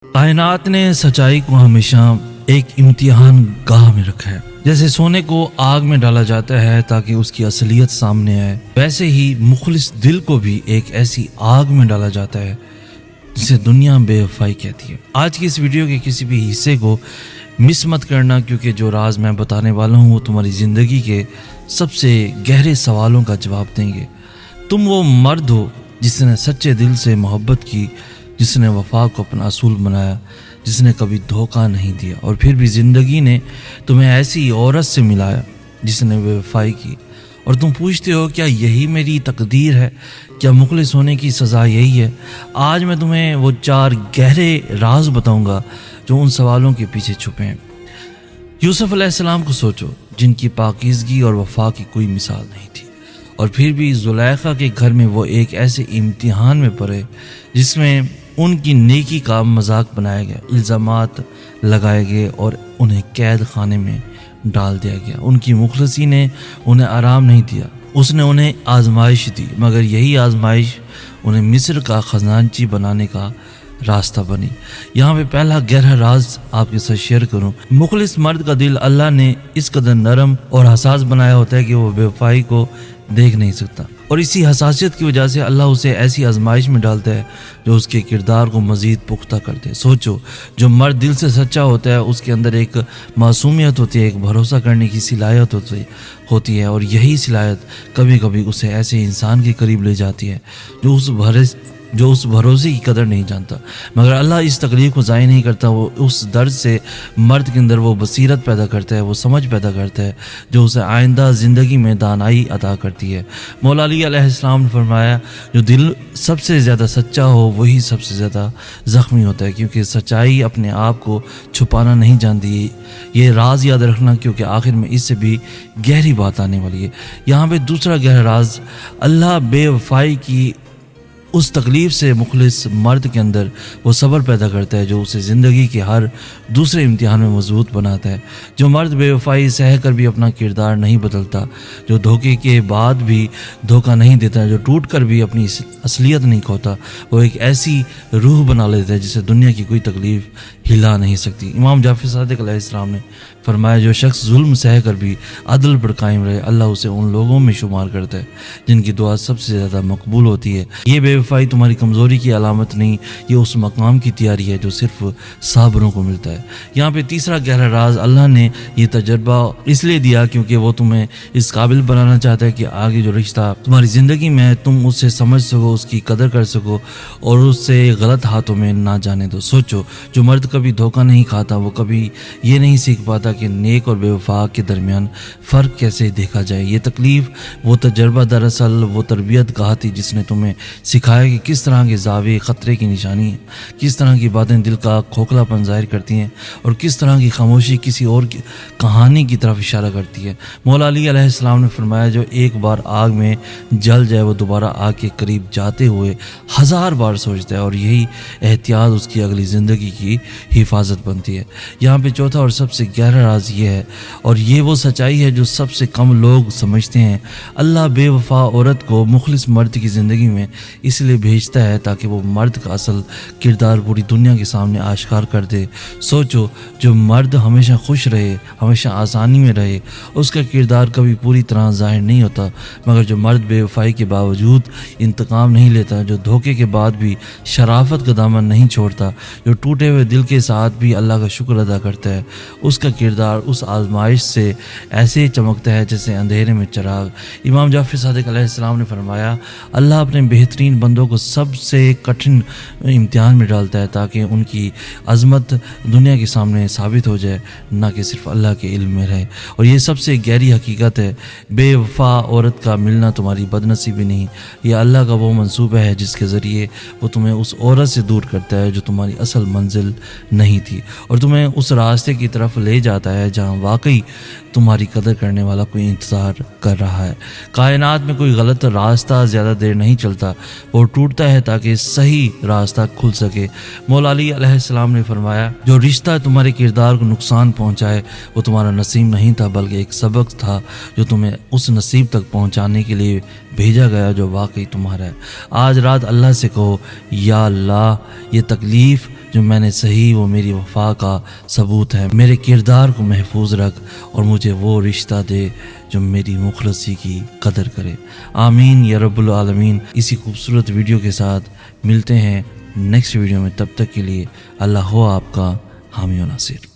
कायनात ने सच्चाई को हमेशा एक इम्तिहान गाह में रखा है। जैसे सोने को आग में डाला जाता है ताकि उसकी असलियत सामने आए, वैसे ही मुखलिस दिल को भी एक ऐसी आग में डाला जाता है जिसे दुनिया बेवफाई कहती है। आज की इस वीडियो के किसी भी हिस्से को मिस मत करना, क्योंकि जो राज मैं बताने वाला हूँ वो तुम्हारी ज़िंदगी के सबसे गहरे सवालों का जवाब देंगे। तुम वो मर्द हो जिसने सच्चे दिल से मोहब्बत की, जिसने वफा को अपना असूल बनाया, जिसने कभी धोखा नहीं दिया, और फिर भी ज़िंदगी ने तुम्हें ऐसी औरत से मिलाया जिसने बेवफाई की। और तुम पूछते हो क्या यही मेरी तकदीर है, क्या मुखलिस होने की सज़ा यही है? आज मैं तुम्हें वो 4 गहरे राज बताऊंगा जो उन सवालों के पीछे छुपे हैं। यूसुफ अलैहिस्सलाम को सोचो, जिनकी पाकीज़गी और वफा की कोई मिसाल नहीं थी, और फिर भी जुलैखा के घर में वो एक ऐसे इम्तिहान में पड़े जिसमें उनकी नेकी का मजाक बनाया गया, इल्ज़ामात लगाए गए और उन्हें कैद खाने में डाल दिया गया। उनकी मुखलसी ने उन्हें आराम नहीं दिया, उसने उन्हें आजमाइश दी, मगर यही आजमाइश उन्हें मिस्र का खजानची बनाने का रास्ता बनी। यहाँ पे पहला गहरा राज आपके साथ शेयर करूँ। मुखलिस मर्द का दिल अल्लाह ने इस कदर नरम और हसास बनाया होता है कि वो बेवफाई को देख नहीं सकता, और इसी हसासियत की वजह से अल्लाह उसे ऐसी आजमाइश में डालता है जो उसके किरदार को मज़ीद पुख्ता करते हैं। सोचो, जो मर्द दिल से सच्चा होता है उसके अंदर एक मासूमियत होती है, एक भरोसा करने की सलाहियत होती है, और यही सलाहियत कभी कभी उसे ऐसे इंसान के करीब ले जाती है जो उस भरोसे की कदर नहीं जानता। मगर अल्लाह इस तकलीफ को ज़ाय नहीं करता, वो उस दर्द से मर्द के अंदर वो बसीरत पैदा करता है, वो समझ पैदा करता है जो उसे आइंदा ज़िंदगी में दानाई अता करती है। मौला अली अलैहिस्सलाम ने फरमाया, जो दिल सबसे ज़्यादा सच्चा हो वही सबसे ज़्यादा ज़ख्मी होता है, क्योंकि सच्चाई अपने आप को छुपाना नहीं जानती। ये राज याद रखना, क्योंकि आखिर में इससे भी गहरी बात आने वाली है। यहाँ पे दूसरा गहरा राज, अल्लाह बेवफाई की उस तकलीफ़ से मुखलिस मर्द के अंदर वो सब्र पैदा करता है जो उसे ज़िंदगी के हर दूसरे इम्तिहान में मजबूत बनाता है। जो मर्द बेवफाई सह कर भी अपना किरदार नहीं बदलता, जो धोखे के बाद भी धोखा नहीं देता, जो टूट कर भी अपनी असलियत नहीं खोता, वो एक ऐसी रूह बना लेता है जिसे दुनिया की कोई तकलीफ़ हिला नहीं सकती। इमाम जाफ़र सादिक़ अलैहिस्सलाम ने फरमाया, जो शख्स जुल्म सह कर भी अदल पर कायम रहे, अल्लाह उसे उन लोगों में शुमार करता है जिनकी दुआ सबसे ज़्यादा मकबूल होती है। ये बेवफाई तुम्हारी कमज़ोरी की अलामत नहीं, ये उस मकाम की तैयारी है जो सिर्फ साबरों को मिलता है। यहाँ पे तीसरा गहरा राज, अल्लाह ने ये तजर्बा इसलिए दिया क्योंकि वो तुम्हें इस काबिल बनाना चाहता है कि आगे जो रिश्ता तुम्हारी ज़िंदगी में तुम उससे समझ सको, उसकी कदर कर सको और उससे गलत हाथों में ना जाने दो। सोचो, जो मर्द कभी धोखा नहीं खाता वो कभी ये नहीं सीख पाता कि नेक और बेवफा के दरमियान फ़र्क कैसे देखा जाए। ये तकलीफ़, वो तजर्बा दरअसल वो तरबियत गाह थी जिसने तुम्हें सिखाया कि किस तरह के ज़ावे ख़तरे की निशानी है, किस तरह की बातें दिल का खोखलापन ज़ाहिर करती हैं, और किस तरह की खामोशी किसी और की कहानी की तरफ इशारा करती है। मौला अली अलैहिस्सलाम ने फरमाया, जो एक बार आग में जल जाए वो दोबारा आग के करीब जाते हुए 1000 बार सोचता है, और यही एहतियात उसकी अगली ज़िंदगी की हिफाजत बनती है। यहाँ पे चौथा और सबसे गहरा राज ये है, और ये वो सच्चाई है जो सबसे कम लोग समझते हैं। अल्लाह बेवफा औरत को मुखलिस मर्द की ज़िंदगी में इसलिए भेजता है ताकि वो मर्द का असल किरदार पूरी दुनिया के सामने आश्कार कर दे। सोचो, जो मर्द हमेशा खुश रहे, हमेशा आसानी में रहे, उसका किरदार कभी पूरी तरह ज़ाहिर नहीं होता। मगर जो मर्द बेवफाई के बावजूद इंतकाम नहीं लेता, जो धोखे के बाद भी शराफत का दामन नहीं छोड़ता, जो टूटे हुए दिल के साथ भी अल्लाह का शुक्र अदा करता है, उसका किरदार उस आजमाइश से ऐसे चमकता है जैसे अंधेरे में चिराग। इमाम जाफ़र सादिक़ अलैहिस्सलाम ने फरमाया, अल्लाह अपने बेहतरीन बंदों को सबसे कठिन इम्तिहान में डालता है ताकि उनकी अज़मत दुनिया के सामने साबित हो जाए, ना कि सिर्फ अल्लाह के इल्म में रहे। और ये सबसे गहरी हकीकत है, बेवफा औरत का मिलना तुम्हारी बदनसीबी नहीं, ये अल्लाह का वो मंसूबा है जिसके ज़रिए वो तुम्हें उस औरत से दूर करता है जो तुम्हारी असल मंजिल नहीं थी, और तुम्हें उस रास्ते की तरफ ले जाता है जहाँ वाकई तुम्हारी कदर करने वाला कोई इंतज़ार कर रहा है। कायनात में कोई गलत रास्ता ज़्यादा देर नहीं चलता, वो टूटता है ताकि सही रास्ता खुल सके। मौला अली अलैहिस्सलाम ने फरमाया, जो रिश्ता तुम्हारे किरदार को नुकसान पहुँचाए वो तुम्हारा नसीब नहीं था, बल्कि एक सबक था जो तुम्हें उस नसीब तक पहुँचाने के लिए بھیجا گیا جو واقعی تمہارا ہے۔ آج رات اللہ سے کہو یا اللہ یہ تکلیف جو میں نے سہی وہ میری وفا کا ثبوت ہے، میرے کردار کو محفوظ رکھ اور مجھے وہ رشتہ دے جو میری مخلصی کی قدر کرے۔ آمین یا رب العالمین۔ اسی خوبصورت ویڈیو کے ساتھ ملتے ہیں نیکسٹ ویڈیو میں، تب تک کے لیے اللہ ہو آپ کا حامی و ناصر۔